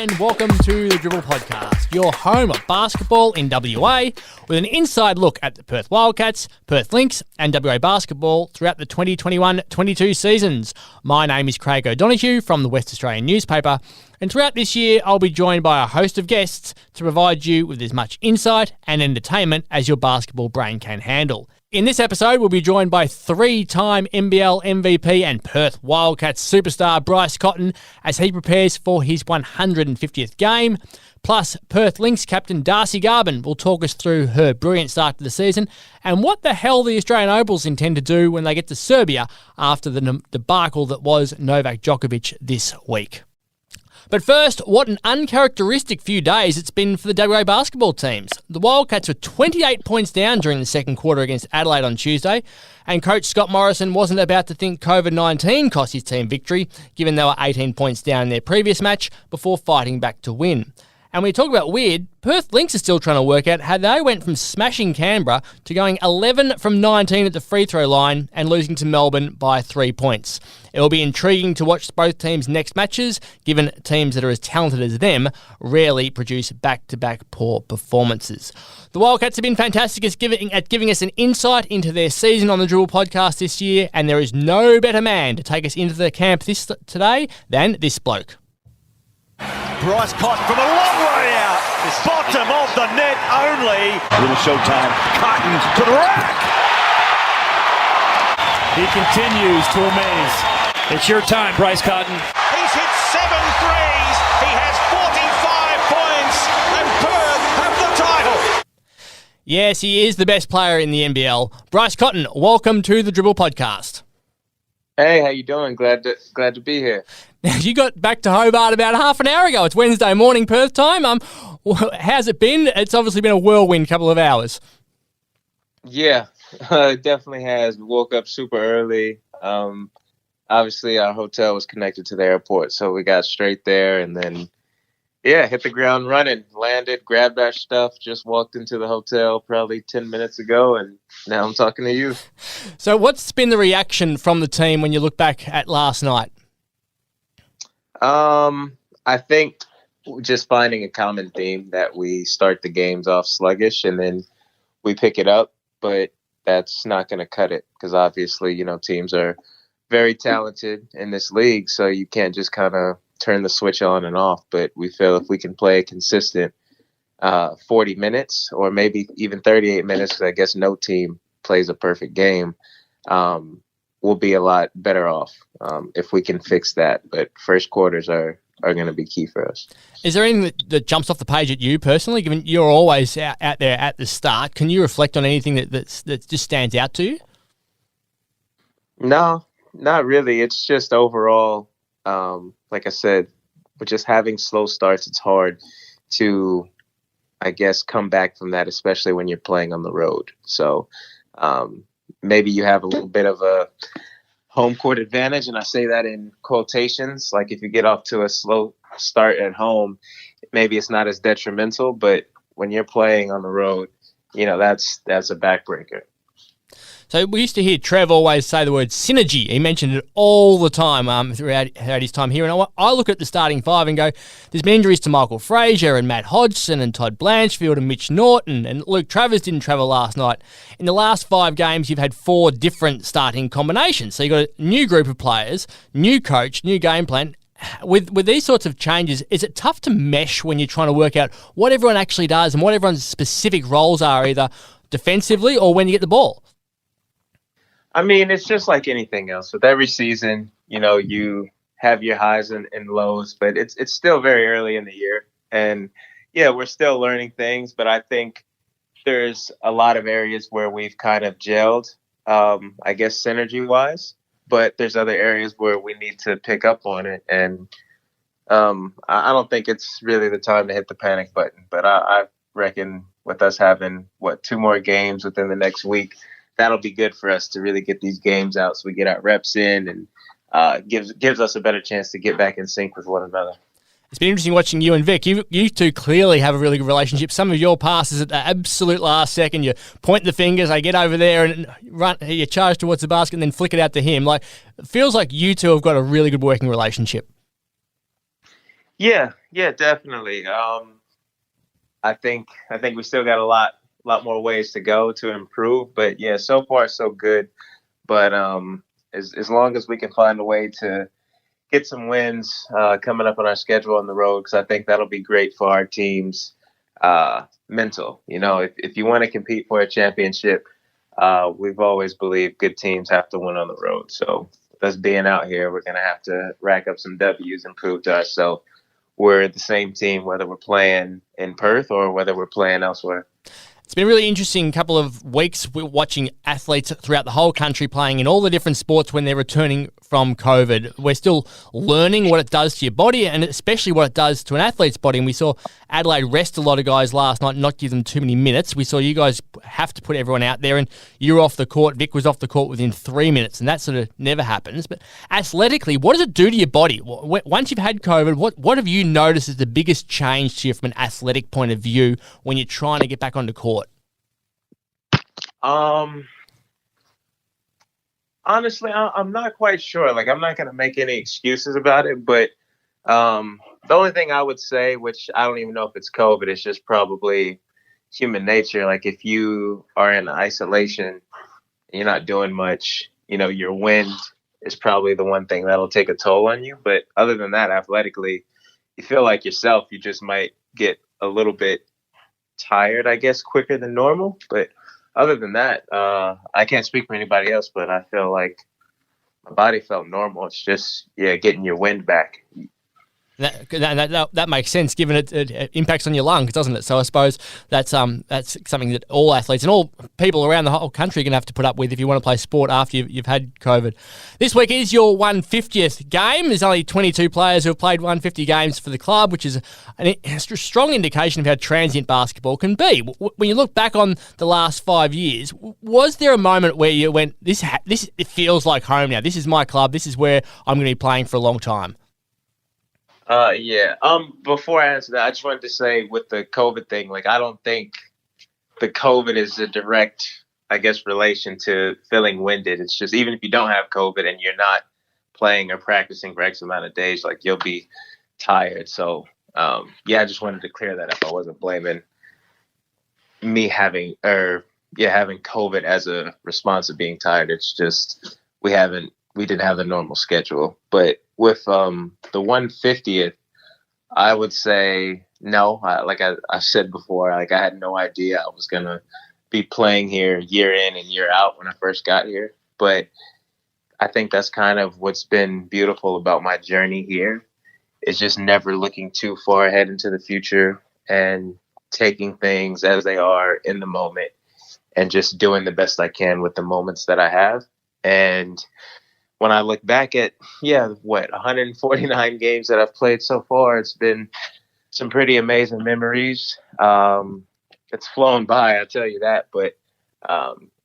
and welcome to the Dribble Podcast, your home of basketball in WA, with an inside look at the Perth Wildcats, Perth Lynx and WA basketball throughout the 2021-22 seasons. My name is Craig O'Donoghue from the West Australian newspaper, and throughout this year I'll be joined by a host of guests to provide you with as much insight and entertainment as your basketball brain can handle. In this episode, we'll be joined by three-time NBL MVP and Perth Wildcats superstar Bryce Cotton as he prepares for his 150th game. Plus, Perth Lynx captain Darcee Garbin will talk us through her brilliant start to the season and what the hell the Australian Opals intend to do when they get to Serbia after the debacle that was Novak Djokovic this week. But first, what an uncharacteristic few days it's been for the WA basketball teams. The Wildcats were 28 points down during the second quarter against Adelaide on Tuesday, and coach Scott Morrison wasn't about to think COVID-19 cost his team victory, given they were 18 points down in their previous match before fighting back to win. And when you talk about weird, Perth Lynx is still trying to work out how they went from smashing Canberra to going 11 from 19 at the free throw line and losing to Melbourne by 3 points. It will be intriguing to watch both teams' next matches, given teams that are as talented as them rarely produce back-to-back poor performances. The Wildcats have been fantastic at giving us an insight into their season on the Dribble Podcast this year, and there is no better man to take us into the camp today than this bloke. Bryce Cotton from a long way out. Bottom of the net only. Little showtime. Cotton to the rack. He continues to amaze. It's your time, Bryce Cotton. He's hit 7 threes. He has 45 points. And Perth have the title. Yes, he is the best player in the NBL. Bryce Cotton, welcome to the Dribble Podcast. Hey, how you doing? Glad to be here. You got back to Hobart about half an hour ago. It's Wednesday morning Perth time. How's it been? It's obviously been a whirlwind couple of hours. Yeah, it definitely has. We woke up super early. Obviously, our hotel was connected to the airport, so we got straight there and then, hit the ground running. Landed, grabbed our stuff, just walked into the hotel probably 10 minutes ago, and now I'm talking to you. So what's been the reaction from the team when you look back at last night? I think just finding a common theme that we start the games off sluggish and then we pick it up, but that's not going to cut it because obviously, teams are very talented in this league, so you can't just kind of turn the switch on and off. But we feel if we can play a consistent 40 minutes or maybe even 38 minutes, because I guess no team plays a perfect game, we'll be a lot better off if we can fix that. But first quarters are going to be key for us. Is there anything that jumps off the page at you personally, given you're always out there at the start? Can you reflect on anything that just stands out to you? No, not really. It's just overall, like I said, with just having slow starts, it's hard to, I guess, come back from that, especially when you're playing on the road. So maybe you have a little bit of a home court advantage, and I say that in quotations. Like if you get off to a slow start at home, maybe it's not as detrimental, but when you're playing on the road, that's a backbreaker. So we used to hear Trev always say the word synergy. He mentioned it all the time throughout his time here. And I look at the starting five and go, there's been injuries to Michael Frazier and Matt Hodgson and Todd Blanchfield and Mitch Norton, and Luke Travers didn't travel last night. In the last 5 games, you've had 4 different starting combinations. So you've got a new group of players, new coach, new game plan. With these sorts of changes, is it tough to mesh when you're trying to work out what everyone actually does and what everyone's specific roles are, either defensively or when you get the ball? I mean, it's just like anything else. With every season, you have your highs and lows, but it's still very early in the year. And, we're still learning things, but I think there's a lot of areas where we've kind of gelled, I guess, synergy-wise. But there's other areas where we need to pick up on it. And I don't think it's really the time to hit the panic button. But I reckon with us having, 2 more games within the next week, that'll be good for us to really get these games out so we get our reps in and gives us a better chance to get back in sync with one another. It's been interesting watching you and Vic. You two clearly have a really good relationship. Some of your passes at the absolute last second, you point the fingers, I get over there and run, you charge towards the basket and then flick it out to him. It feels like you two have got a really good working relationship. Yeah, definitely. I think we still got a lot more ways to go to improve, but yeah, so far so good. But as long as we can find a way to get some wins coming up on our schedule on the road, because I think that'll be great for our team's mental. If you want to compete for a championship, we've always believed good teams have to win on the road. So with us being out here, we're going to have to rack up some W's and prove to ourselves we're the same team, whether we're playing in Perth or whether we're playing elsewhere. It's been a really interesting couple of weeks watching athletes throughout the whole country playing in all the different sports when they're returning from COVID. We're still learning what it does to your body and especially what it does to an athlete's body. And we saw Adelaide rest a lot of guys last night, not give them too many minutes. We saw you guys have to put everyone out there and you were off the court. Vic was off the court within 3 minutes and that sort of never happens. But athletically, what does it do to your body? Once you've had COVID, what have you noticed is the biggest change to you from an athletic point of view when you're trying to get back onto court? Honestly, I'm not quite sure. Like, I'm not going to make any excuses about it, but the only thing I would say, which I don't even know if it's COVID, it's just probably human nature. Like, if you are in isolation, and you're not doing much, your wind is probably the one thing that'll take a toll on you. But other than that, athletically, you feel like yourself. You just might get a little bit tired, I guess, quicker than normal. But other than that, I can't speak for anybody else, but I feel like my body felt normal. It's just, getting your wind back. That makes sense, given it impacts on your lungs, doesn't it? So I suppose that's something that all athletes and all people around the whole country are going to have to put up with if you want to play sport after you've had COVID. This week is your 150th game. There's only 22 players who have played 150 games for the club, which is a strong indication of how transient basketball can be. When you look back on the last 5 years, was there a moment where you went, this it feels like home now. This is my club. This is where I'm going to be playing for a long time? Yeah. Before I answer that, I just wanted to say with the COVID thing, like, I don't think the COVID is a direct, I guess, relation to feeling winded. It's just, even if you don't have COVID and you're not playing or practicing for X amount of days, like, you'll be tired. So, I just wanted to clear that up. I wasn't blaming me having COVID as a response of being tired. It's just, we didn't have the normal schedule. But with the 150th, I would say no. Like I said before, like, I had no idea I was going to be playing here year in and year out when I first got here. But I think that's kind of what's been beautiful about my journey here, is just never looking too far ahead into the future and taking things as they are in the moment and just doing the best I can with the moments that I have. And when I look back at, 149 games that I've played so far, it's been some pretty amazing memories. It's flown by, I'll tell you that. But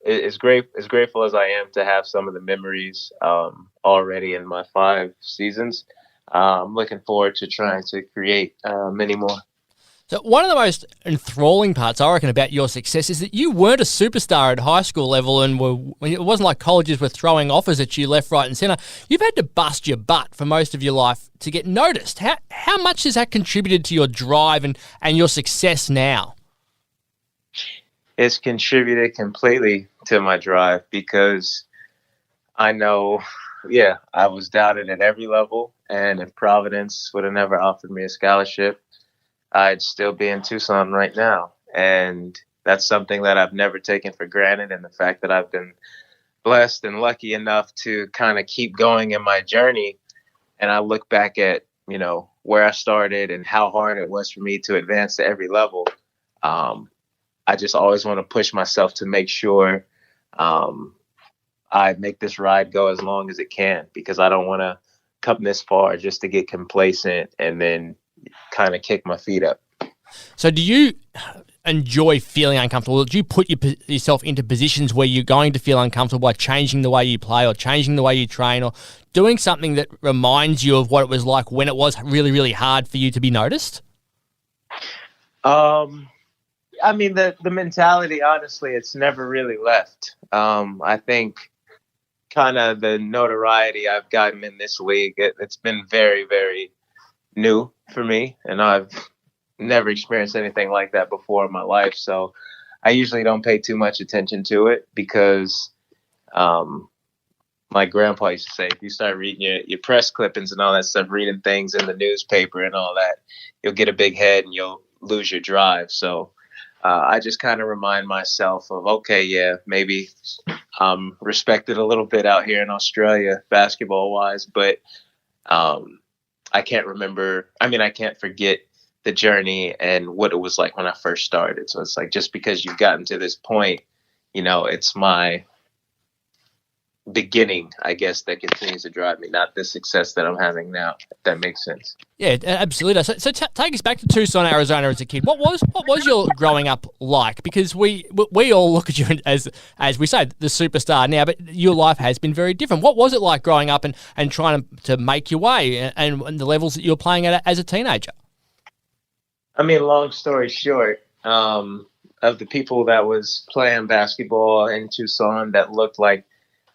it's great. As grateful as I am to have some of the memories already in my 5 seasons, I'm looking forward to trying to create many more. So one of the most enthralling parts, I reckon, about your success is that you weren't a superstar at high school level, and it wasn't like colleges were throwing offers at you left, right and centre. You've had to bust your butt for most of your life to get noticed. How much has that contributed to your drive and your success now? It's contributed completely to my drive, because I know, I was doubted at every level, and if Providence would have never offered me a scholarship, I'd still be in Tucson right now. And that's something that I've never taken for granted. And the fact that I've been blessed and lucky enough to kind of keep going in my journey. And I look back at, where I started and how hard it was for me to advance to every level. I just always want to push myself to make sure I make this ride go as long as it can, because I don't want to come this far just to get complacent and then kind of kick my feet up. So do you enjoy feeling uncomfortable? Do you put yourself into positions where you're going to feel uncomfortable by changing the way you play or changing the way you train or doing something that reminds you of what it was like when it was really, really hard for you to be noticed? I mean, the mentality, honestly, it's never really left. I think kind of the notoriety I've gotten in this league, it's been very, very new for me, and I've never experienced anything like that before in my life. So I usually don't pay too much attention to it because my grandpa used to say, if you start reading your press clippings and all that stuff, reading things in the newspaper and all that, you'll get a big head and you'll lose your drive. So I just kind of remind myself of, okay, yeah, maybe respected a little bit out here in Australia basketball wise, but I can't forget the journey and what it was like when I first started. So it's like, just because you've gotten to this point, it's my beginning, I guess, that continues to drive me, not the success that I'm having now, if that makes sense. Yeah, absolutely. So take us back to Tucson, Arizona as a kid. What was your growing up like? Because we all look at you as we say, the superstar now, but your life has been very different. What was it like growing up and trying to make your way and the levels that you were playing at as a teenager? I mean, long story short, of the people that was playing basketball in Tucson that looked like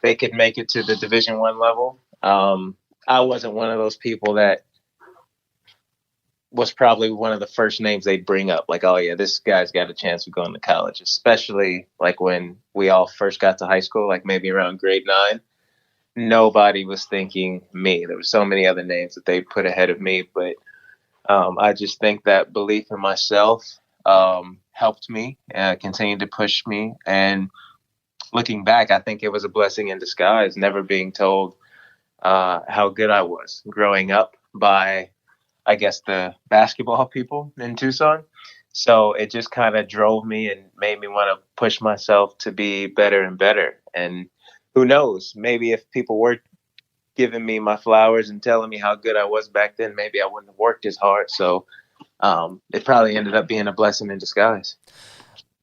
they could make it to the Division I level, I wasn't one of those people that was probably one of the first names they'd bring up. Like, oh, yeah, this guy's got a chance of going to college, especially like when we all first got to high school, like maybe around grade 9. Nobody was thinking me. There were so many other names that they put ahead of me, but I just think that belief in myself helped me, continued to push me. And looking back, I think it was a blessing in disguise, never being told how good I was growing up by, I guess, the basketball people in Tucson. So it just kind of drove me and made me want to push myself to be better and better. And who knows, maybe if people were giving me my flowers and telling me how good I was back then, maybe I wouldn't have worked as hard. So it probably ended up being a blessing in disguise.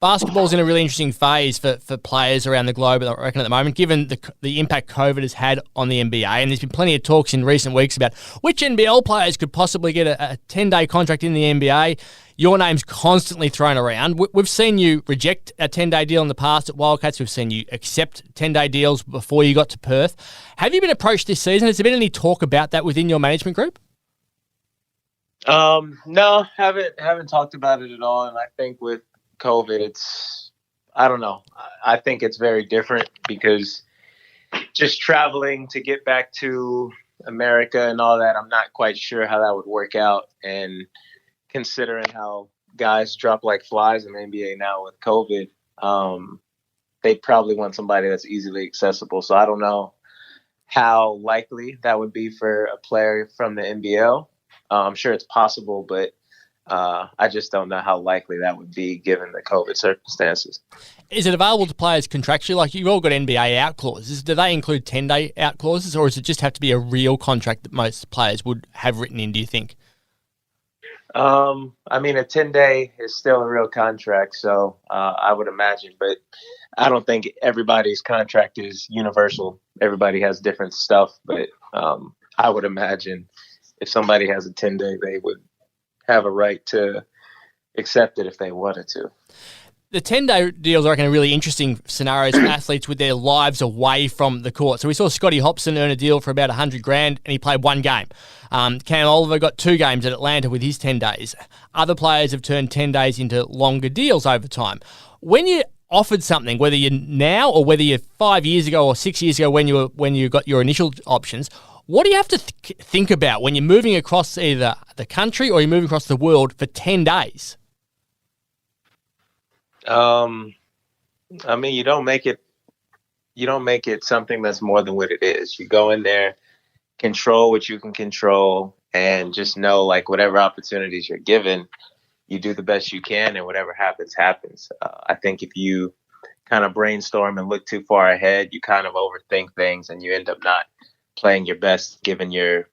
Basketball's in a really interesting phase for players around the globe, I reckon, at the moment, given the impact COVID has had on the NBA. And there's been plenty of talks in recent weeks about which NBL players could possibly get a 10-day contract in the NBA. Your name's constantly thrown around. We've seen you reject a 10-day deal in the past at Wildcats. We've seen you accept 10-day deals before you got to Perth. Have you been approached this season? Has there been any talk about that within your management group? No, haven't talked about it at all. And I think with COVID, I don't know. I think it's very different because just traveling to get back to America and all that, I'm not quite sure how that would work out. And considering how guys drop like flies in the NBA now with COVID, they probably want somebody that's easily accessible. So I don't know how likely that would be for a player from the NBL. I'm sure it's possible, but I just don't know how likely that would be given the COVID circumstances. Is it available to players contractually? Like, you've all got NBA out clauses. Do they include 10-day out clauses, or does it just have to be a real contract that most players would have written in, do you think? I mean, a 10-day is still a real contract, so I would imagine, but I don't think everybody's contract is universal. Everybody has different stuff, but I would imagine if somebody has a 10-day, they would have a right to accept it if they wanted to. The 10-day deals are, I reckon, a really interesting scenarios for athletes with their lives away from the court. So we saw Scotty Hopson earn a deal for about $100,000 and he played one game. Cam Oliver got 2 games at Atlanta with his 10 days. Other players have turned 10 days into longer deals over time. When you offered something, whether you're now or whether you're 5 years ago or 6 years ago when you got your initial options, what do you have to think about when you're moving across either the country or you're moving across the world for 10 days? I mean, you don't make it something that's more than what it is. You go in there, control what you can control, and just know, like, whatever opportunities you're given, you do the best you can, and whatever happens, happens. I think if you kind of brainstorm and look too far ahead, you kind of overthink things, and you end up not playing your best, giving yourself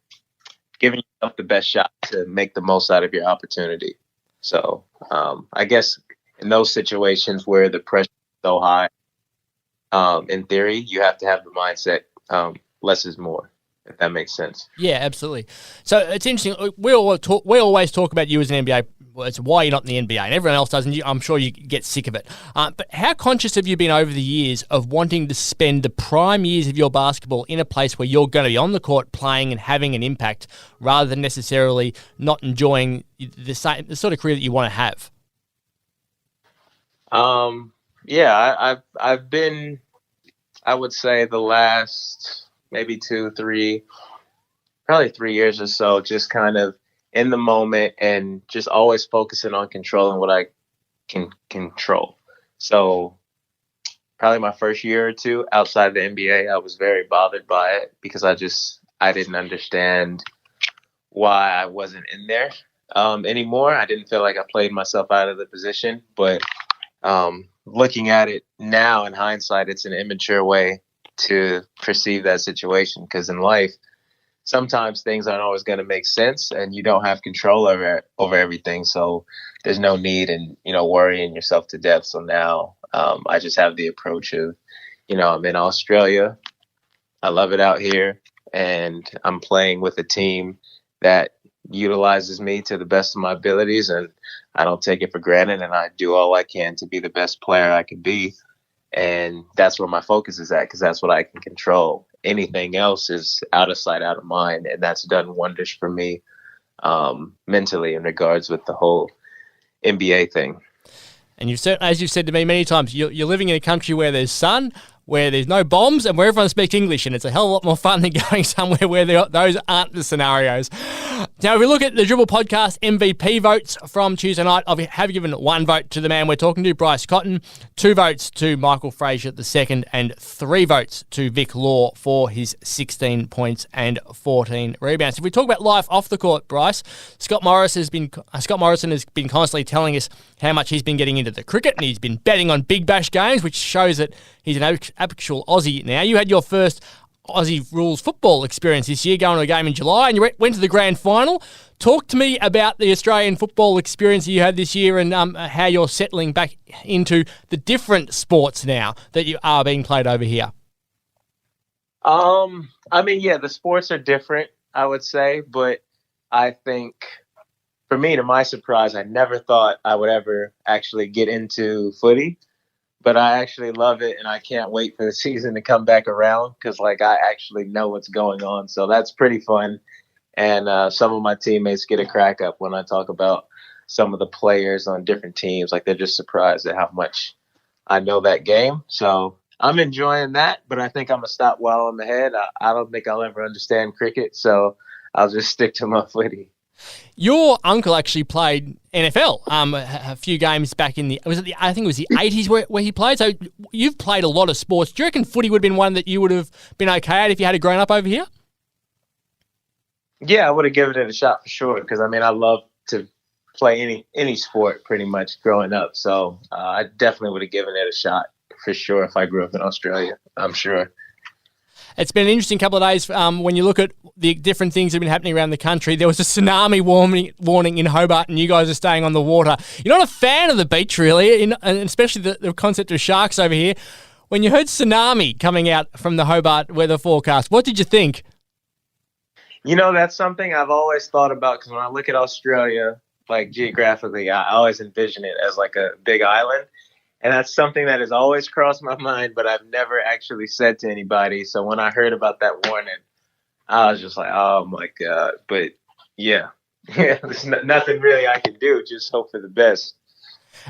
the best shot to make the most out of your opportunity. So I guess in those situations where the pressure is so high, in theory, you have to have the mindset less is more, if that makes sense. Yeah, absolutely. So it's interesting. We always talk about you as an NBA it's why you're not in the NBA, and everyone else doesn't. I'm sure you get sick of it. But how conscious have you been over the years of wanting to spend the prime years of your basketball in a place where you're going to be on the court playing and having an impact, rather than necessarily not enjoying the sort of career that you want to have? I've been, I would say, the last maybe 2-3, probably 3 years or so, just kind of in the moment and just always focusing on controlling what I can control. So probably my first year or two outside the NBA, I was very bothered by it because I didn't understand why I wasn't in there anymore. I didn't feel like I played myself out of the position, but looking at it now in hindsight, it's an immature way to perceive that situation, because in life, sometimes things aren't always going to make sense and you don't have control over everything. So there's no need in, worrying yourself to death. So now I just have the approach of, I'm in Australia. I love it out here, and I'm playing with a team that utilizes me to the best of my abilities, and I don't take it for granted, and I do all I can to be the best player I can be. And that's where my focus is at, because that's what I can control. Anything else is out of sight, out of mind, and that's done wonders for me mentally in regards with the whole NBA thing. And as you've said to me many times, you're living in a country where there's sun, where there's no bombs, and where everyone speaks English, and it's a hell of a lot more fun than going somewhere where those aren't the scenarios. Now, if we look at the Dribble Podcast MVP votes from Tuesday night, I have given 1 vote to the man we're talking to, Bryce Cotton, 2 votes to Michael Frazier II, and 3 votes to Vic Law for his 16 points and 14 rebounds. If we talk about life off the court, Bryce, Scott Morrison has been constantly telling us how much he's been getting into the cricket, and he's been betting on Big Bash games, which shows that he's an actual Aussie now. You had your first Aussie rules football experience this year, going to a game in July, and you went to the grand final. Talk to me about the Australian football experience that you had this year, and how you're settling back into the different sports now that you are being played over here. The sports are different, I would say, but I think for me, to my surprise, I never thought I would ever actually get into footy. But I actually love it, and I can't wait for the season to come back around, because I actually know what's going on. So that's pretty fun. And some of my teammates get a crack up when I talk about some of the players on different teams. They're just surprised at how much I know that game. So I'm enjoying that, but I think I'm going to stop while I'm ahead. I don't think I'll ever understand cricket, so I'll just stick to my footy. Your uncle actually played NFL a few games back in I think it was the 80s where he played. So you've played a lot of sports. Do you reckon footy would have been one that you would have been okay at if you had grown up over here? Yeah, I would have given it a shot for sure, because, I love to play any sport pretty much growing up. So I definitely would have given it a shot for sure if I grew up in Australia, I'm sure. It's been an interesting couple of days when you look at the different things that have been happening around the country. There was a tsunami warning in Hobart, and you guys are staying on the water. You're not a fan of the beach, really, and especially the concept of sharks over here. When you heard tsunami coming out from the Hobart weather forecast, what did you think? That's something I've always thought about, because when I look at Australia, geographically, I always envision it as a big island. And that's something that has always crossed my mind, but I've never actually said to anybody. So when I heard about that warning, I was just like, oh, my God. But, yeah, there's nothing really I can do. Just hope for the best.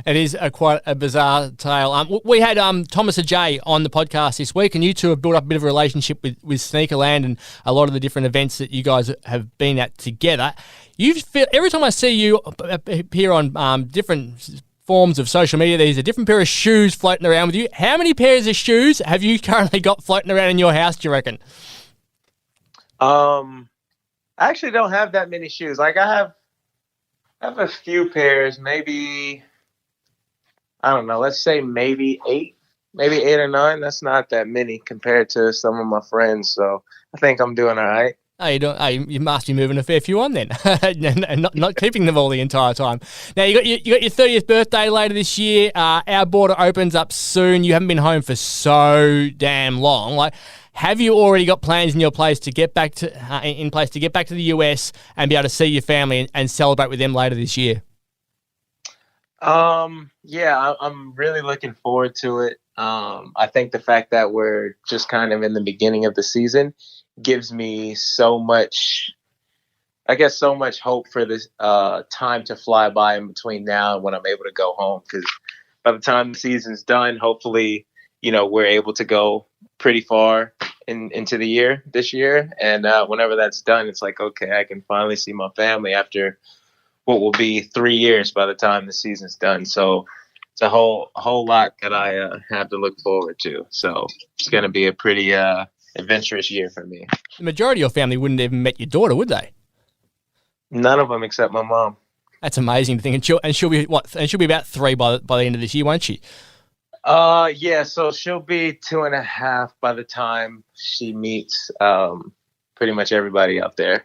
It is quite a bizarre tale. We had Thomas Ajay on the podcast this week, and you two have built up a bit of a relationship with Sneakerland and a lot of the different events that you guys have been at together. Every time I see you appear on different forms of social media, there's a different pair of shoes floating around with you. How many pairs of shoes have you currently got floating around in your house, do you reckon? I actually don't have that many shoes. I have a few pairs, maybe, I don't know, let's say maybe 8 or 9. That's not that many compared to some of my friends. So I think I'm doing all right. You must be moving a fair few on then, and not keeping them all the entire time. Now you got your 30th birthday later this year. Our border opens up soon. You haven't been home for so damn long. Have you already got plans in place to get back to the US and be able to see your family and celebrate with them later this year? Yeah, I'm really looking forward to it. I think the fact that we're just kind of in the beginning of the season gives me so much hope for this time to fly by in between now and when I'm able to go home. Because by the time the season's done, hopefully, we're able to go pretty far into the year this year. And whenever that's done, it's like, okay, I can finally see my family after what will be 3 years by the time the season's done. So it's a whole lot that I have to look forward to. So it's going to be a pretty adventurous year for me. The majority of your family wouldn't have even met your daughter, would they? None of them except my mom. That's amazing to think. And she'll be what? And she'll be about 3 by the end of this year, won't she? Yeah. So she'll be 2.5 by the time she meets pretty much everybody out there.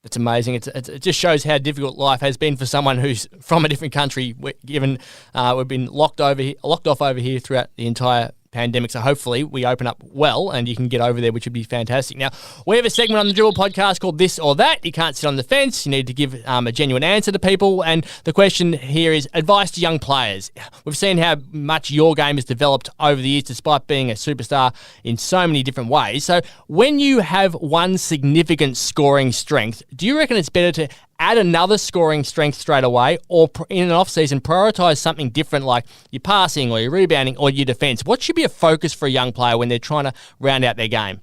It's amazing. It just shows how difficult life has been for someone who's from a different country. Given we've been locked off over here throughout the entire pandemic. So hopefully we open up well and you can get over there, which would be fantastic. Now, we have a segment on the Dribble podcast called This or That. You can't sit on the fence. You need to give a genuine answer to people. And the question here is advice to young players. We've seen how much your game has developed over the years despite being a superstar in so many different ways. So when you have one significant scoring strength, do you reckon it's better to add another scoring strength straight away, or in an off-season, prioritise something different like your passing or your rebounding or your defence? What should be a focus for a young player when they're trying to round out their game?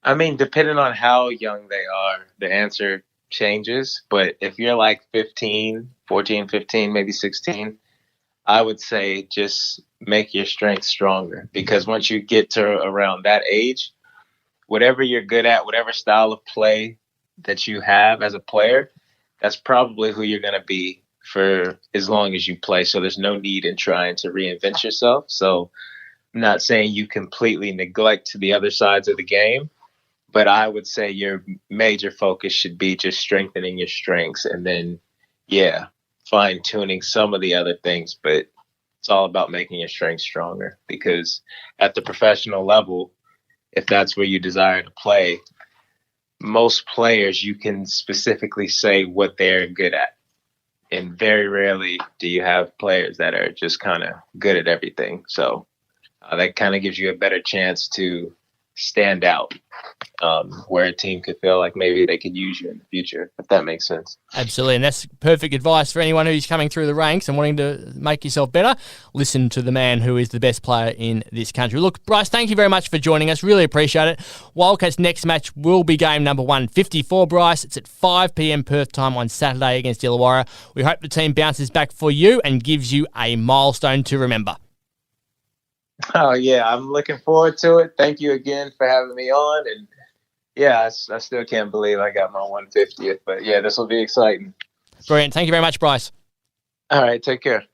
I mean, depending on how young they are, the answer changes. But if you're like 14, 15, maybe 16, I would say just make your strength stronger. Because once you get to around that age, whatever you're good at, whatever style of play that you have as a player, that's probably who you're going to be for as long as you play. So there's no need in trying to reinvent yourself. So I'm not saying you completely neglect the other sides of the game, but I would say your major focus should be just strengthening your strengths and then, fine tuning some of the other things. But it's all about making your strengths stronger, because at the professional level, if that's where you desire to play, most players, you can specifically say what they're good at. And very rarely do you have players that are just kind of good at everything. So that kind of gives you a better chance to stand out, where a team could feel like maybe they could use you in the future, if that makes sense. Absolutely, and that's perfect advice for anyone who's coming through the ranks and wanting to make yourself better. Listen to the man who is the best player in this country. Look, Bryce, thank you very much for joining us. Really appreciate it. Wildcats' next match will be game number 154, Bryce. It's at 5 p.m. Perth time on Saturday against Illawarra. We hope the team bounces back for you and gives you a milestone to remember. Oh, yeah, I'm looking forward to it. Thank you again for having me on. And, I still can't believe I got my 150th. But, this will be exciting. Brilliant. Thank you very much, Bryce. All right, take care.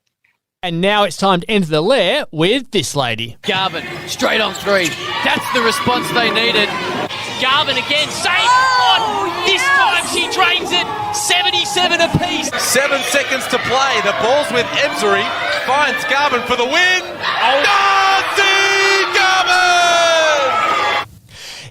And now it's time to enter the lair with this lady. Garbin, straight on 3. That's the response they needed. Garbin again, save on! This time she drains it, 77 apiece. 7 seconds to play. The ball's with Emsbury. Finds Garbin for the win. Darcee Garbin!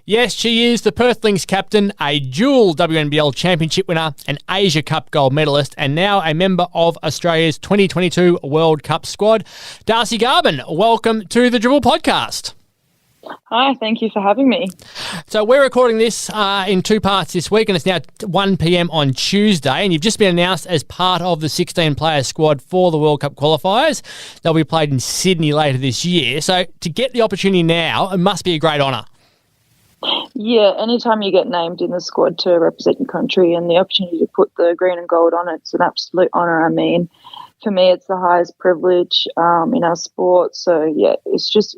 Yes, she is the Perth Lynx captain, a dual WNBL championship winner, an Asia Cup gold medalist, and now a member of Australia's 2022 World Cup squad. Darcee Garbin, welcome to the Dribble Podcast. Hi, thank you for having me. So we're recording this in 2 parts this week, and it's now 1 p.m. on Tuesday, and you've just been announced as part of the 16-player squad for the World Cup qualifiers. They'll be played in Sydney later this year. So to get the opportunity now, it must be a great honour. Yeah, anytime you get named in the squad to represent your country and the opportunity to put the green and gold on it's an absolute honour. I mean, for me, it's the highest privilege in our sport. So, it's just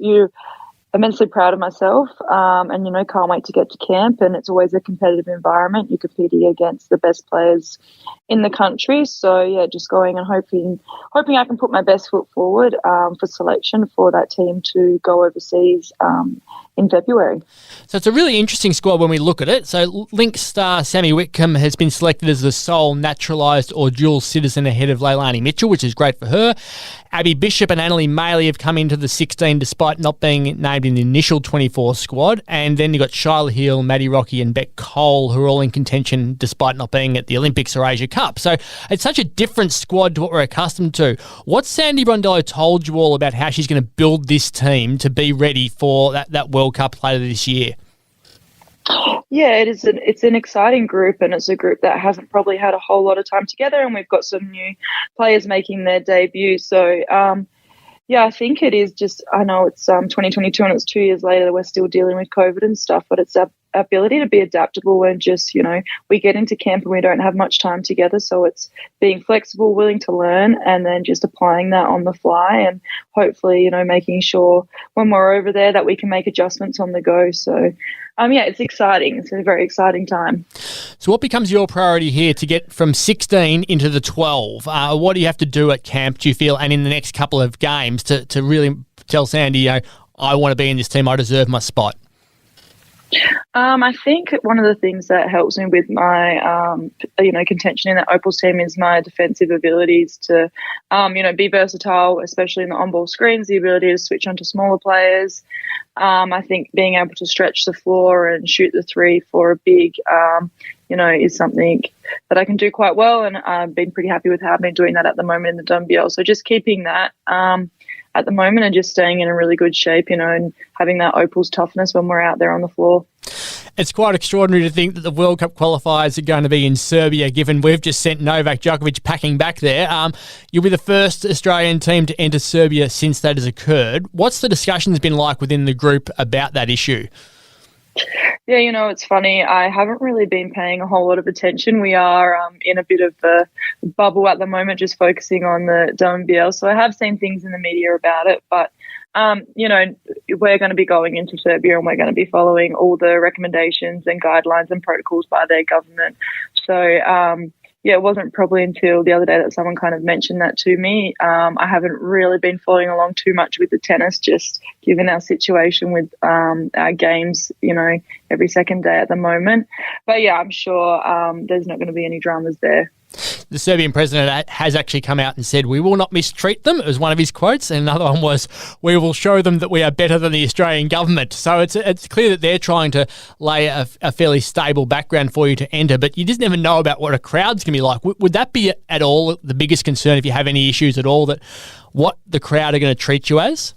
immensely proud of myself and, can't wait to get to camp. And it's always a competitive environment. You're competing against the best players in the country. So, just going and hoping I can put my best foot forward for selection for that team to go overseas in February. So it's a really interesting squad when we look at it. So Lynx star Sammy Whitcomb has been selected as the sole naturalised or dual citizen ahead of Leilani Mitchell, which is great for her. Abby Bishop and Annalie Maley have come into the 16 despite not being named in the initial 24 squad. And then you've got Shyla Hill, Maddie Rocky and Beck Cole, who are all in contention despite not being at the Olympics or Asia Cup. So it's such a different squad to what we're accustomed to. What's Sandy Brondello told you all about how she's going to build this team to be ready for that World Cup later this year? Yeah, it's an exciting group, and it's a group that hasn't probably had a whole lot of time together, and we've got some new players making their debut. So, I think it is just, I know it's 2022 and it's 2 years later, we're still dealing with COVID and stuff, but it's our ability to be adaptable and just, we get into camp and we don't have much time together. So it's being flexible, willing to learn, and then just applying that on the fly and hopefully, making sure when we're over there that we can make adjustments on the go. So, it's exciting. It's a very exciting time. So what becomes your priority here to get from 16 into the 12? What do you have to do at camp, do you feel, and in the next couple of games to really tell Sandy, I want to be in this team, I deserve my spot? I think one of the things that helps me with my, contention in that Opals team is my defensive abilities to, be versatile, especially in the on-ball screens, the ability to switch onto smaller players. I think being able to stretch the floor and shoot the three for a big, is something that I can do quite well, and I've been pretty happy with how I've been doing that at the moment in the WNBL. So just keeping that at the moment and just staying in a really good shape, and having that Opals toughness when we're out there on the floor. It's quite extraordinary to think that the World Cup qualifiers are going to be in Serbia, given we've just sent Novak Djokovic packing back there. You'll be the first Australian team to enter Serbia since that has occurred. What's the discussions been like within the group about that issue? Yeah, it's funny. I haven't really been paying a whole lot of attention. We are in a bit of a bubble at the moment, just focusing on the WNBL. So I have seen things in the media about it, but we're going to be going into Serbia and we're going to be following all the recommendations and guidelines and protocols by their government. So, it wasn't probably until the other day that someone kind of mentioned that to me. I haven't really been following along too much with the tennis, just given our situation with our games, every second day at the moment. But yeah, I'm sure there's not going to be any dramas there. The Serbian president has actually come out and said, "We will not mistreat them." It was one of his quotes. And another one was, "We will show them that we are better than the Australian government." So it's clear that they're trying to lay a fairly stable background for you to enter, but you just never know about what a crowd's going to be like. Would that be at all the biggest concern if you have any issues at all, that what the crowd are going to treat you as?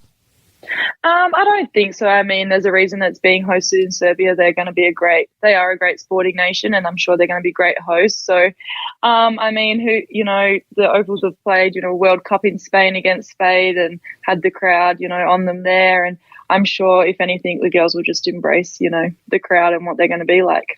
I don't think so. I mean, there's a reason that's being hosted in Serbia. They are a great sporting nation, and I'm sure they're going to be great hosts. So, the Opals have played, World Cup in Spain against Spain and had the crowd, on them there. And I'm sure, if anything, the girls will just embrace, the crowd and what they're going to be like.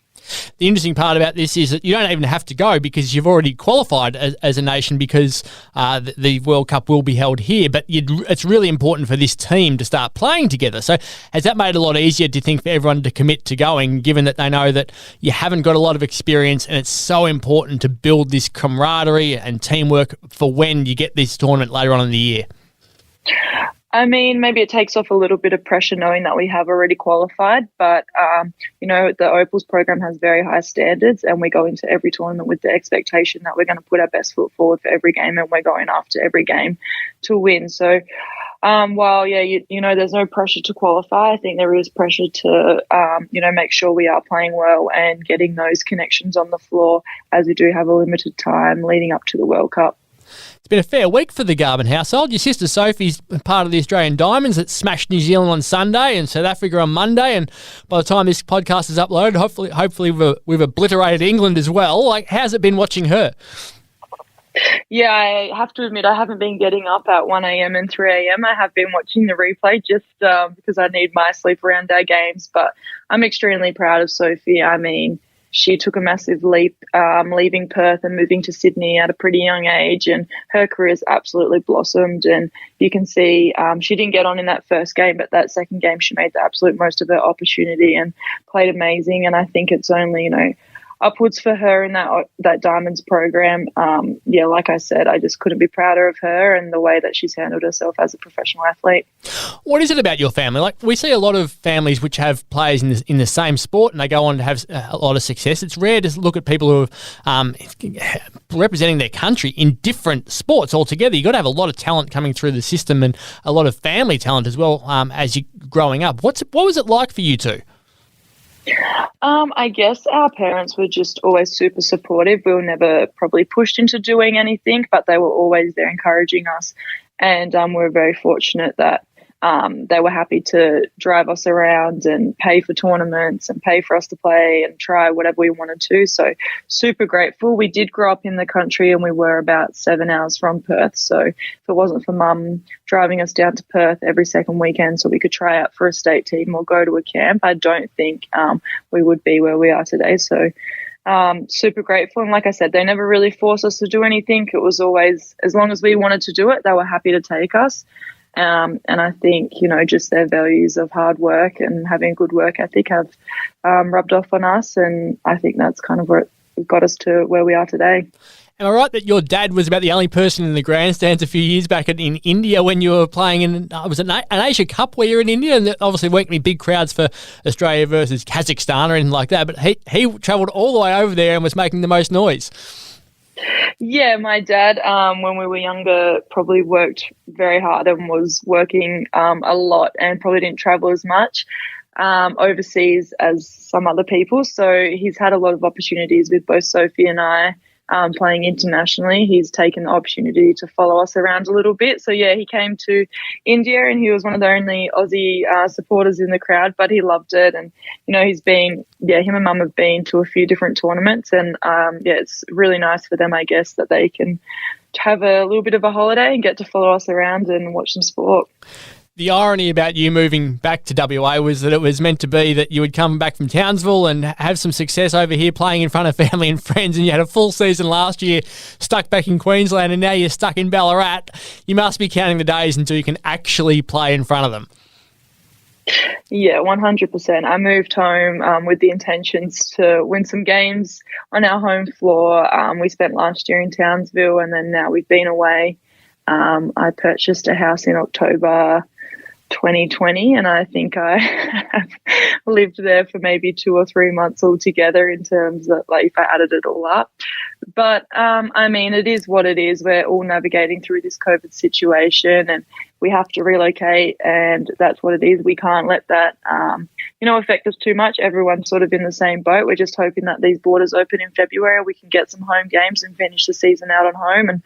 The interesting part about this is that you don't even have to go because you've already qualified as a nation, because the World Cup will be held here. But it's really important for this team to start playing together. So has that made it a lot easier, do you think, for everyone to commit to going, given that they know that you haven't got a lot of experience and it's so important to build this camaraderie and teamwork for when you get this tournament later on in the year? I mean, maybe it takes off a little bit of pressure knowing that we have already qualified, but, the Opals program has very high standards, and we go into every tournament with the expectation that we're going to put our best foot forward for every game, and we're going after every game to win. So, while, there's no pressure to qualify, I think there is pressure to, make sure we are playing well and getting those connections on the floor, as we do have a limited time leading up to the World Cup. It's been a fair week for the Garbin household. Your sister Sophie's part of the Australian Diamonds that smashed New Zealand on Sunday and South Africa on Monday. And by the time this podcast is uploaded, hopefully we've obliterated England as well. Like, how's it been watching her? Yeah, I have to admit I haven't been getting up at 1 a.m. and 3 a.m. I have been watching the replay just because I need my sleep around our games. But I'm extremely proud of Sophie. I mean, she took a massive leap leaving Perth and moving to Sydney at a pretty young age, and her career's absolutely blossomed. And you can see she didn't get on in that first game, but that second game she made the absolute most of her opportunity and played amazing. And I think it's only, upwards for her in that Diamonds program. Like I said, I just couldn't be prouder of her and the way that she's handled herself as a professional athlete. What is it about your family? Like, we see a lot of families which have players in the same sport and they go on to have a lot of success. It's rare to look at people who are representing their country in different sports altogether. You've got to have a lot of talent coming through the system and a lot of family talent as well as you're growing up. What was it like for you two? I guess our parents were just always super supportive. We were never probably pushed into doing anything, but they were always there encouraging us. And we're very fortunate that they were happy to drive us around and pay for tournaments and pay for us to play and try whatever we wanted to. So super grateful. We did grow up in the country and we were about 7 hours from Perth. So if it wasn't for Mum driving us down to Perth every second weekend so we could try out for a state team or go to a camp, I don't think we would be where we are today. So super grateful. And like I said, they never really forced us to do anything. It was always, as long as we wanted to do it, they were happy to take us. And I think, just their values of hard work and having a good work ethic have rubbed off on us. And I think that's kind of what got us to where we are today. Am I right that your dad was about the only person in the grandstands a few years back in India when you were playing in, was it an Asia Cup where you were in India? And obviously weren't any big crowds for Australia versus Kazakhstan or anything like that, but he travelled all the way over there and was making the most noise. Yeah, my dad, when we were younger, probably worked very hard and was working a lot and probably didn't travel as much overseas as some other people. So he's had a lot of opportunities with both Sophie and I playing internationally. He's taken the opportunity to follow us around a little bit. So, yeah, he came to India and he was one of the only Aussie supporters in the crowd, but he loved it. And, he's been, him and Mum have been to a few different tournaments and, it's really nice for them, I guess, that they can have a little bit of a holiday and get to follow us around and watch some sport. The irony about you moving back to WA was that it was meant to be that you would come back from Townsville and have some success over here playing in front of family and friends, and you had a full season last year stuck back in Queensland and now you're stuck in Ballarat. You must be counting the days until you can actually play in front of them. Yeah, 100%. I moved home with the intentions to win some games on our home floor. We spent last year in Townsville and then now we've been away. I purchased a house in October 2020 and I think I have lived there for maybe 2 or 3 months altogether in terms of if I added it all up. But it is what it is. We're all navigating through this COVID situation and we have to relocate and that's what it is. We can't let that affect us too much. Everyone's sort of in the same boat. We're just hoping that these borders open in February, we can get some home games and finish the season out on home, and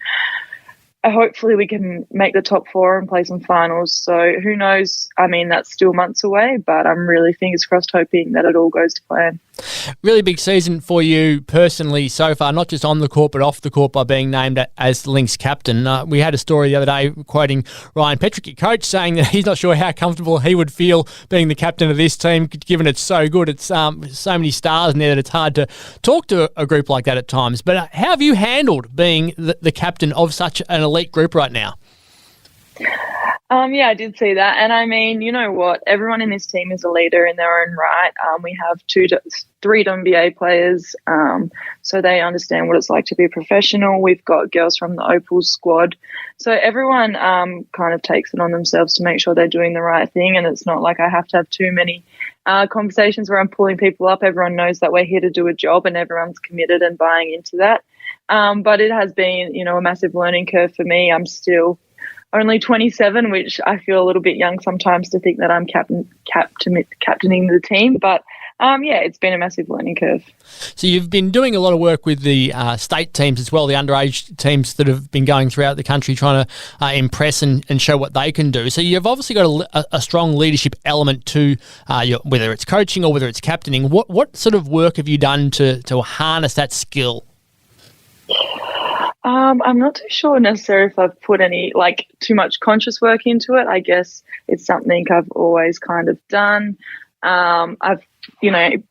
hopefully we can make the top 4 and play some finals. So who knows? That's still months away, but I'm really fingers crossed hoping that it all goes to plan. Really big season for you personally so far, not just on the court but off the court by being named as the Lynx captain. We had a story the other day quoting Ryan Petrick, your coach, saying that he's not sure how comfortable he would feel being the captain of this team given it's so good. It's so many stars in there that it's hard to talk to a group like that at times. But how have you handled being the captain of such an elite group right now? I did see that. And you know what? Everyone in this team is a leader in their own right. We have 3 WNBA players, so they understand what it's like to be a professional. We've got girls from the Opals squad. So everyone kind of takes it on themselves to make sure they're doing the right thing. And it's not like I have to have too many conversations where I'm pulling people up. Everyone knows that we're here to do a job and everyone's committed and buying into that. But it has been, a massive learning curve for me. I'm still only 27, which I feel a little bit young sometimes to think that I'm captaining the team. But, it's been a massive learning curve. So you've been doing a lot of work with the state teams as well, the underage teams that have been going throughout the country trying to impress and show what they can do. So you've obviously got a strong leadership element to whether it's coaching or whether it's captaining. What sort of work have you done to harness that skill? I'm not too sure necessarily if I've put any too much conscious work into it. I guess it's something I've always kind of done. I've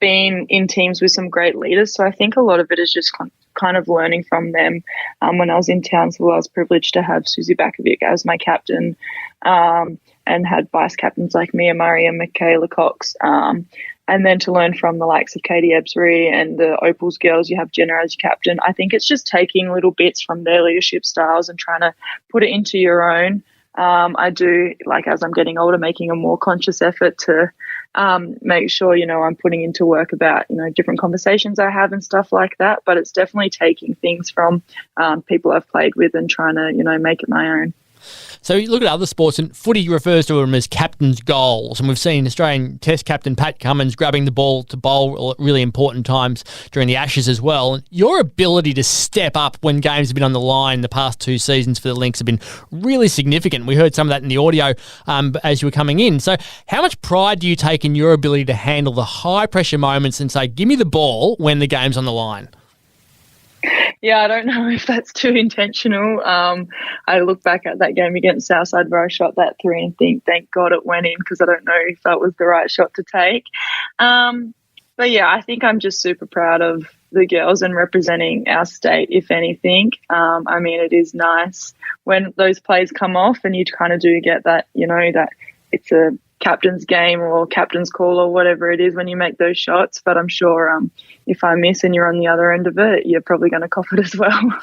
been in teams with some great leaders, so I think a lot of it is just kind of learning from them. When I was in Townsville, I was privileged to have Susie Bakovic as my captain, and had vice captains like Mia Murray and Michaela Cox. And then to learn from the likes of Katie Ebsbury and the Opals girls, you have Jenna as your captain. I think it's just taking little bits from their leadership styles and trying to put it into your own. I do, like, as I'm getting older, making a more conscious effort to make sure, I'm putting into work about, different conversations I have and stuff like that. But it's definitely taking things from people I've played with and trying to, make it my own. So you look at other sports, and footy refers to them as captain's goals, and we've seen Australian Test captain Pat Cummins grabbing the ball to bowl at really important times during the Ashes as well. Your ability to step up when games have been on the line the past 2 seasons for the Lynx have been really significant. We heard some of that in the audio as you were coming in. So how much pride do you take in your ability to handle the high-pressure moments and say, give me the ball when the game's on the line? Yeah, I don't know if that's too intentional. I look back at that game against Southside where I shot that 3 and think, thank God it went in, because I don't know if that was the right shot to take. But yeah, I think I'm just super proud of the girls and representing our state, if anything. I mean, it is nice when those plays come off and you kind of do get that, that it's a captain's game or captain's call or whatever it is when you make those shots. But I'm sure if I miss and you're on the other end of it, you're probably going to cop it as well.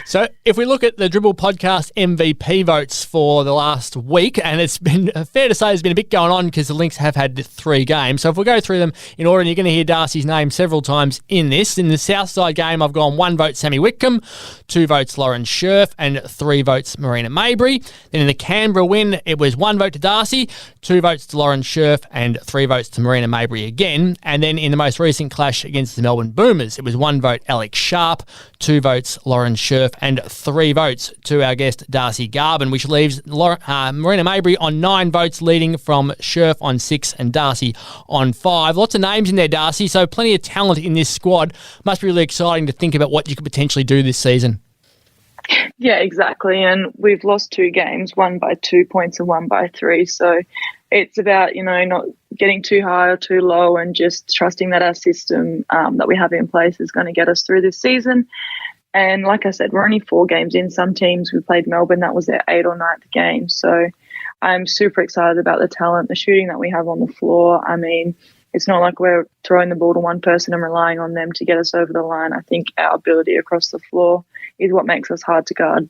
So if we look at the Dribble Podcast MVP votes for the last week, and it's been fair to say there's been a bit going on because the Lynx have had 3 games. So if we go through them in order, and you're going to hear Darcee's name several times in this. In the Southside game, I've gone 1 vote Sammy Whitcomb, 2 votes Lauren Scherf, and 3 votes Marina Mabry. Then in the Canberra win, it was 1 vote to Darcee, 2 votes to Lauren Scherf, and 3 votes to Marina Mabry again. And then in the most recent clash against the Melbourne Boomers, it was 1 vote Alex Sharp, 2 votes Lauren Scherf, and 3 votes to our guest Darcee Garbin, which leaves Marina Mabry on 9 votes, leading from Scherf on 6 and Darcee on 5. Lots of names in there, Darcee, so plenty of talent in this squad. Must be really exciting to think about what you could potentially do this season. Yeah, exactly. And we've lost 2 games, 1 by 2 points and 1 by 3. So it's about, not getting too high or too low and just trusting that our system that we have in place is going to get us through this season. And like I said, we're only 4 games in. Some teams, we played Melbourne, that was their 8th or 9th game. So I'm super excited about the talent, the shooting that we have on the floor. I mean, it's not like we're throwing the ball to one person and relying on them to get us over the line. I think our ability across the floor is what makes us hard to guard.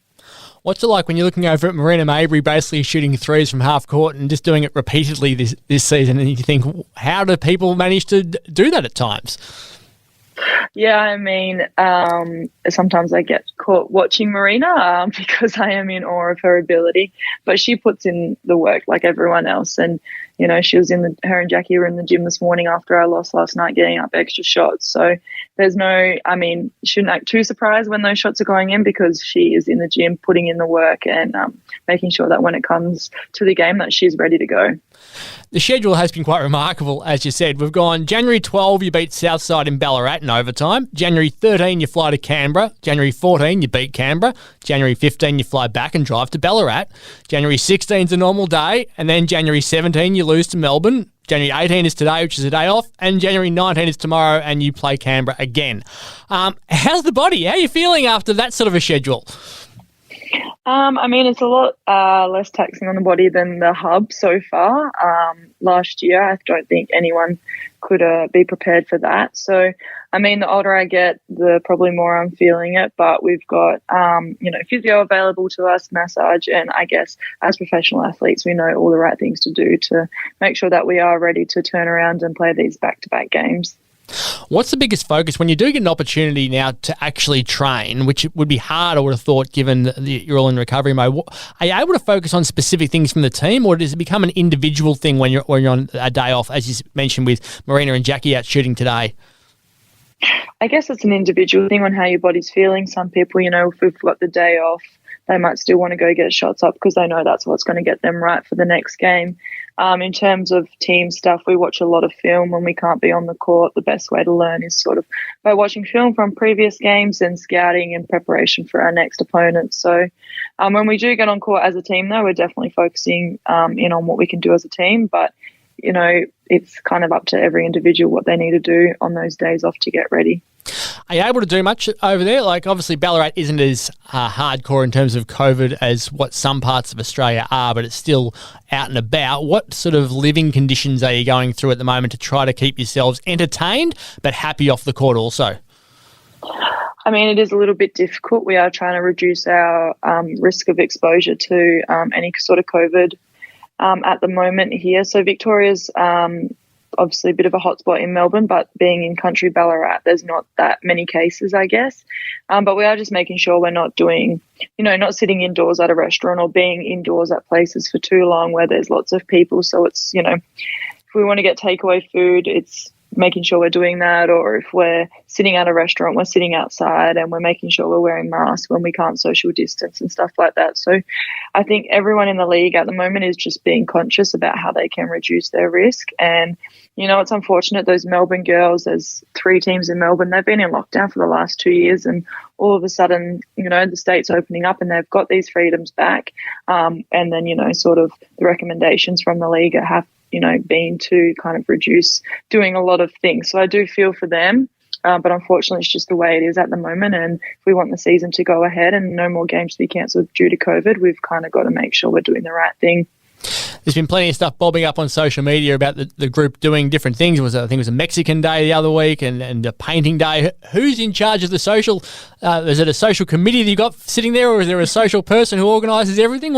What's it like when you're looking over at Marina Mabry basically shooting threes from half court and just doing it repeatedly this season, and you think, how do people manage to do that at times? Yeah, I mean, sometimes I get caught watching Marina because I am in awe of her ability, but she puts in the work like everyone else. And, she was her and Jackie were in the gym this morning after I lost last night, getting up extra shots. So there's shouldn't act too surprised when those shots are going in, because she is in the gym putting in the work and making sure that when it comes to the game that she's ready to go. The schedule has been quite remarkable, as you said. We've gone January 12, you beat Southside in Ballarat in overtime. January 13, you fly to Canberra. January 14, you beat Canberra. January 15, you fly back and drive to Ballarat. January 16 is a normal day. And then January 17, you lose to Melbourne. January 18 is today, which is a day off. And January 19 is tomorrow, and you play Canberra again. How's the body? How are you feeling after that sort of a schedule? It's a lot less taxing on the body than the hub so far. Last year, I don't think anyone could be prepared for that. So, the older I get, the probably more I'm feeling it. But we've got, physio available to us, massage, and I guess as professional athletes, we know all the right things to do to make sure that we are ready to turn around and play these back-to-back games. What's the biggest focus when you do get an opportunity now to actually train, which would be hard, I would have thought, given that you're all in recovery mode? Are you able to focus on specific things from the team, or does it become an individual thing when you're on a day off, as you mentioned with Marina and Jackie out shooting today? I guess it's an individual thing on how your body's feeling. Some people, if we've got the day off, they might still want to go get shots up because they know that's what's going to get them right for the next game. In terms of team stuff, we watch a lot of film when we can't be on the court. The best way to learn is sort of by watching film from previous games and scouting in preparation for our next opponent. So when we do get on court as a team, though, we're definitely focusing in on what we can do as a team. But, it's kind of up to every individual what they need to do on those days off to get ready. Are you able to do much over there? Like, obviously, Ballarat isn't as hardcore in terms of COVID as what some parts of Australia are, but it's still out and about. What sort of living conditions are you going through at the moment to try to keep yourselves entertained but happy off the court also? I mean, it is a little bit difficult. We are trying to reduce our risk of exposure to any sort of COVID at the moment here. So Victoria's obviously a bit of a hotspot in Melbourne, but being in country Ballarat, there's not that many cases, I guess. But we are just making sure we're not doing, not sitting indoors at a restaurant or being indoors at places for too long where there's lots of people. So it's, if we want to get takeaway food, it's making sure we're doing that, or if we're sitting at a restaurant, we're sitting outside and we're making sure we're wearing masks when we can't social distance and stuff like that. So I think everyone in the league at the moment is just being conscious about how they can reduce their risk. And, it's unfortunate, those Melbourne girls, there's 3 teams in Melbourne, they've been in lockdown for the last 2 years, and all of a sudden, the state's opening up and they've got these freedoms back. And then, sort of the recommendations from the league have been to kind of reduce doing a lot of things. So I do feel for them, but unfortunately it's just the way it is at the moment. And if we want the season to go ahead and no more games to be cancelled due to COVID, we've kind of got to make sure we're doing the right thing. There's been plenty of stuff bobbing up on social media about the group doing different things. I think it was a Mexican day the other week and a painting day. Who's in charge of the social? Is it a social committee that you got sitting there, or is there a social person who organises everything?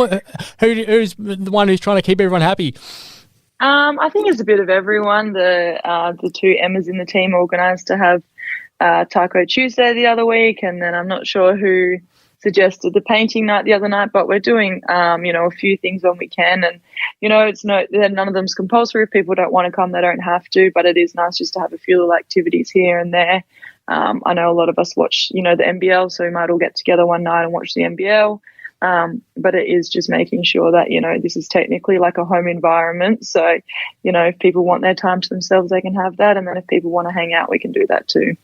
Who's the one who's trying to keep everyone happy? I think it's a bit of everyone. The 2 Emmas in the team organised to have Taco Tuesday the other week, and then I'm not sure who suggested the painting night the other night, but we're doing a few things when we can, and none of them's compulsory. If people don't want to come, they don't have to, but it is nice just to have a few little activities here and there. I know a lot of us watch the NBL, so we might all get together one night and watch the NBL. But it is just making sure that, this is technically like a home environment. So, if people want their time to themselves, they can have that. And then if people want to hang out, we can do that too.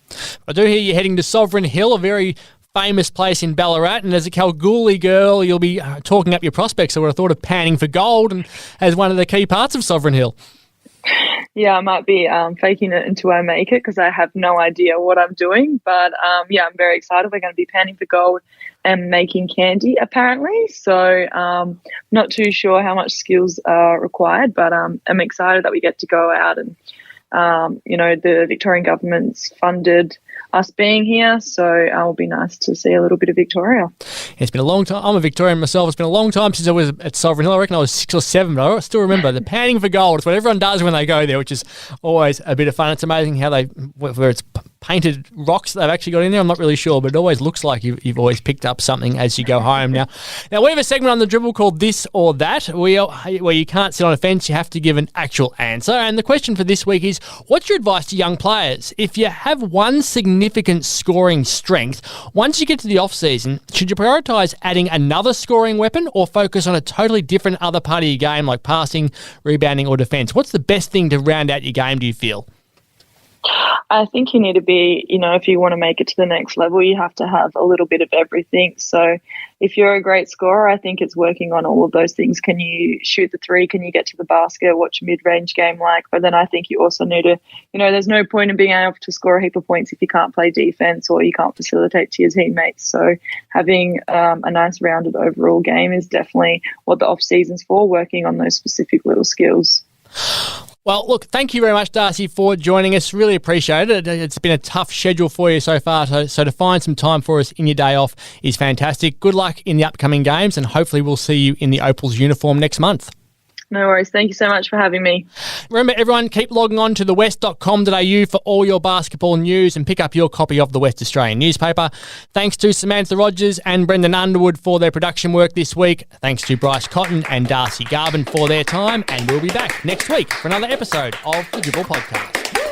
I do hear you're heading to Sovereign Hill, a very famous place in Ballarat. And as a Kalgoorlie girl, you'll be talking up your prospects. So I would have thought of panning for gold and as one of the key parts of Sovereign Hill. Yeah, I might be faking it until I make it because I have no idea what I'm doing. But, I'm very excited. We're going to be panning for gold and making candy, apparently. So not too sure how much skills are required, but I'm excited that we get to go out and, the Victorian government's funded us being here, so it will be nice to see a little bit of Victoria. It's been a long time. I'm a Victorian myself. It's been a long time since I was at Sovereign Hill. I reckon I was 6 or 7, but I still remember the panning for gold. It's what everyone does when they go there, which is always a bit of fun. It's amazing how where it's painted rocks they've actually got in there. I'm not really sure, but it always looks like you've always picked up something as you go home. Now we have a segment on the Dribble called This or That, where you can't sit on a fence. You have to give an actual answer. And the question for this week is, what's your advice to young players? If you have one significant scoring strength, once you get to the off-season, should you prioritise adding another scoring weapon or focus on a totally different other part of your game like passing, rebounding or defence? What's the best thing to round out your game, do you feel? I think you need to be, if you want to make it to the next level, you have to have a little bit of everything. So if you're a great scorer, I think it's working on all of those things. Can you shoot the 3? Can you get to the basket? What's your mid-range game like? But then I think you also need to, there's no point in being able to score a heap of points if you can't play defense or you can't facilitate to your teammates. So having a nice rounded overall game is definitely what the off-season's for, working on those specific little skills. Well, look, thank you very much, Darcee, for joining us. Really appreciate it. It's been a tough schedule for you so far, so to find some time for us in your day off is fantastic. Good luck in the upcoming games, and hopefully we'll see you in the Opals uniform next month. No worries. Thank you so much for having me. Remember, everyone, keep logging on to thewest.com.au for all your basketball news and pick up your copy of the West Australian newspaper. Thanks to Samantha Rogers and Brendan Underwood for their production work this week. Thanks to Bryce Cotton and Darcee Garbin for their time. And we'll be back next week for another episode of the Dribble Podcast.